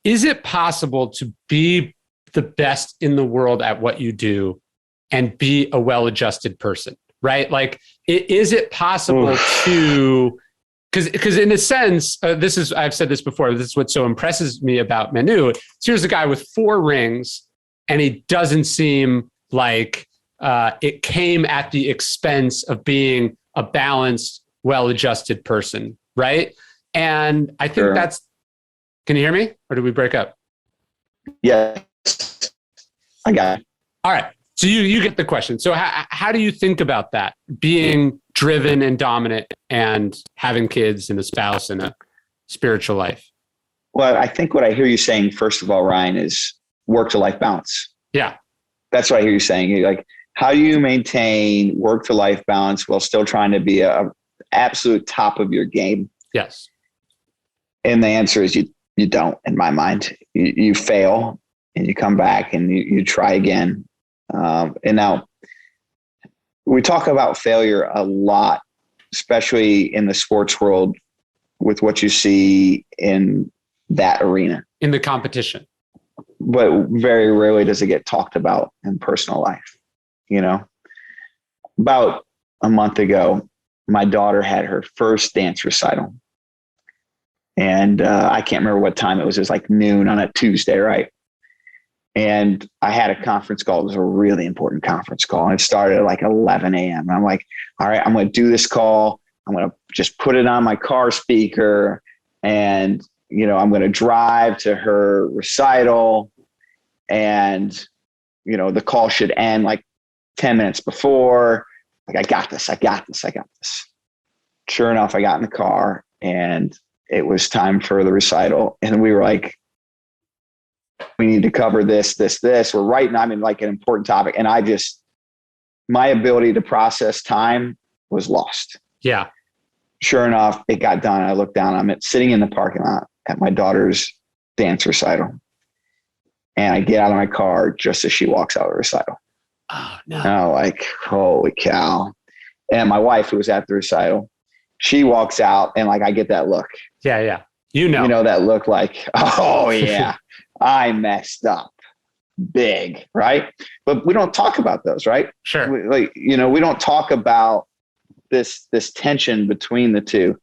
is it possible to be the best in the world at what you do and be a well-adjusted person, right? Like, is it possible to... Because in a sense, I've said this before, this is what so impresses me about Manu. So here's a guy with 4 rings, and he doesn't seem like it came at the expense of being a balanced, well-adjusted person, right? And I think can you hear me? Or did we break up? Yes, I got it. All right. So you get the question. So how do you think about that? Being driven and dominant and having kids and a spouse and a spiritual life? Well, I think what I hear you saying, first of all, Ryan, is work-to-life balance. Yeah. That's what I hear you saying. You're like, how do you maintain work-to-life balance while still trying to be a absolute top of your game? Yes. And the answer is you don't, in my mind. You fail and you come back and you try again. And now we talk about failure a lot, especially in the sports world with what you see in that arena. In the competition. But very rarely does it get talked about in personal life. You know, about a month ago, my daughter had her first dance recital. And I can't remember what time it was. It was like noon on a Tuesday, right? And I had a conference call. It was a really important conference call. And it started at like 11 a.m. And I'm like, all right, I'm going to do this call. I'm going to just put it on my car speaker. And, you know, I'm going to drive to her recital. And, you know, the call should end like 10 minutes before. Like, I got this. Sure enough, I got in the car and it was time for the recital. And we were like, we need to cover this. We're right now. I'm in like an important topic. And my ability to process time was lost. Yeah. Sure enough, it got done. I looked down. I'm sitting in the parking lot at my daughter's dance recital. And I get out of my car just as she walks out of the recital. Oh, no. And I'm like, holy cow. And my wife, who was at the recital, she walks out and like, I get that look. Yeah. You know that look like, oh yeah, I messed up big. Right. But we don't talk about those, right? Sure. We don't talk about this tension between the two.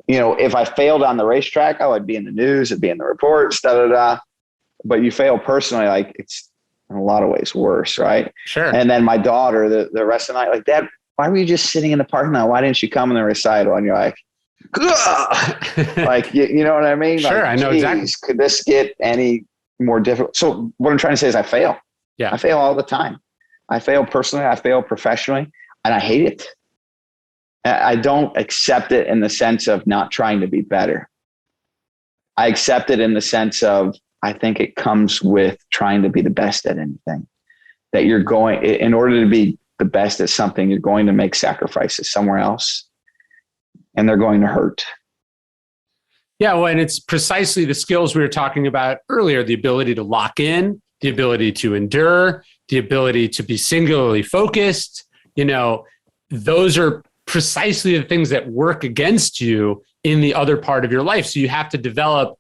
You know, if I failed on the racetrack, I'd be in the news, it'd be in the reports, But you fail personally, like it's in a lot of ways worse. Right. Sure. And then my daughter, the rest of the night, like, Dad, why were you just sitting in the parking lot? Why didn't you come in the recital? And you're like, like, you know what I mean? Sure. Like, I know exactly. Could this get any more difficult? So what I'm trying to say is I fail. Yeah. I fail all the time. I fail personally. I fail professionally, and I hate it. I don't accept it in the sense of not trying to be better. I accept it in the sense of, I think it comes with trying to be the best at anything. That you're going, in order to be the best at something, you're going to make sacrifices somewhere else, and they're going to hurt. Yeah, well, and it's precisely the skills we were talking about earlier, the ability to lock in, the ability to endure, the ability to be singularly focused. You know, those are precisely the things that work against you in the other part of your life. So you have to develop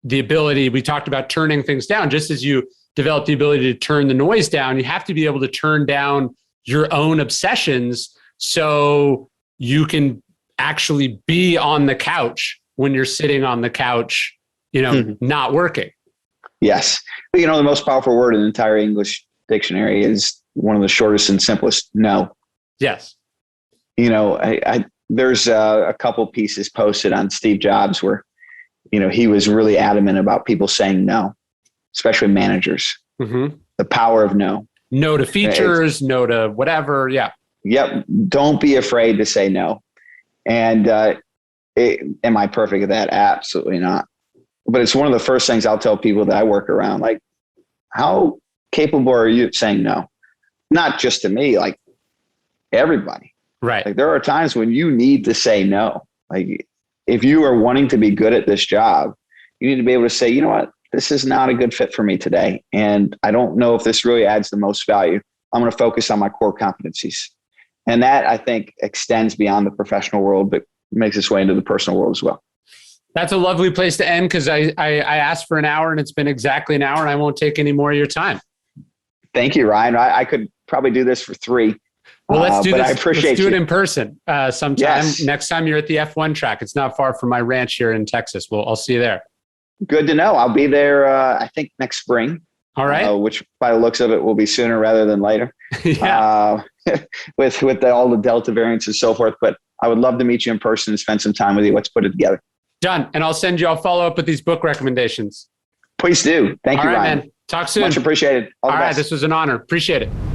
the ability, we talked about turning things down, just as you develop the ability to turn the noise down, you have to be able to turn down your own obsessions so you can actually be on the couch when you're sitting on the couch, not working. Yes. You know, the most powerful word in the entire English dictionary is one of the shortest and simplest, no. Yes. You know, there's a couple pieces posted on Steve Jobs where, you know, he was really adamant about people saying no, especially managers. Mm-hmm. The power of no. No to features, no to whatever. Yeah. Yep. Don't be afraid to say no. And am I perfect at that? Absolutely not. But it's one of the first things I'll tell people that I work around. Like, how capable are you at saying no? Not just to me, like everybody. Right. Like, there are times when you need to say no. Like, if you are wanting to be good at this job, you need to be able to say, you know what, this is not a good fit for me today. And I don't know if this really adds the most value. I'm going to focus on my core competencies. And that, I think, extends beyond the professional world, but makes its way into the personal world as well. That's a lovely place to end, because I asked for an hour and it's been exactly an hour, and I won't take any more of your time. Thank you, Ryan. I could probably do this for 3. Well, let's do this. I appreciate let's do it in person sometime. Yes. Next time you're at the F1 track. It's not far from my ranch here in Texas. I'll see you there. Good to know. I'll be there, I think, next spring. All right. Which, by the looks of it, will be sooner rather than later. Yeah. With all the Delta variants and so forth. But I would love to meet you in person and spend some time with you. Let's put it together. Done. And I'll follow up with these book recommendations. Please do. Thank you, Ryan. Man. Talk soon. Much appreciated. All right. This was an honor. Appreciate it.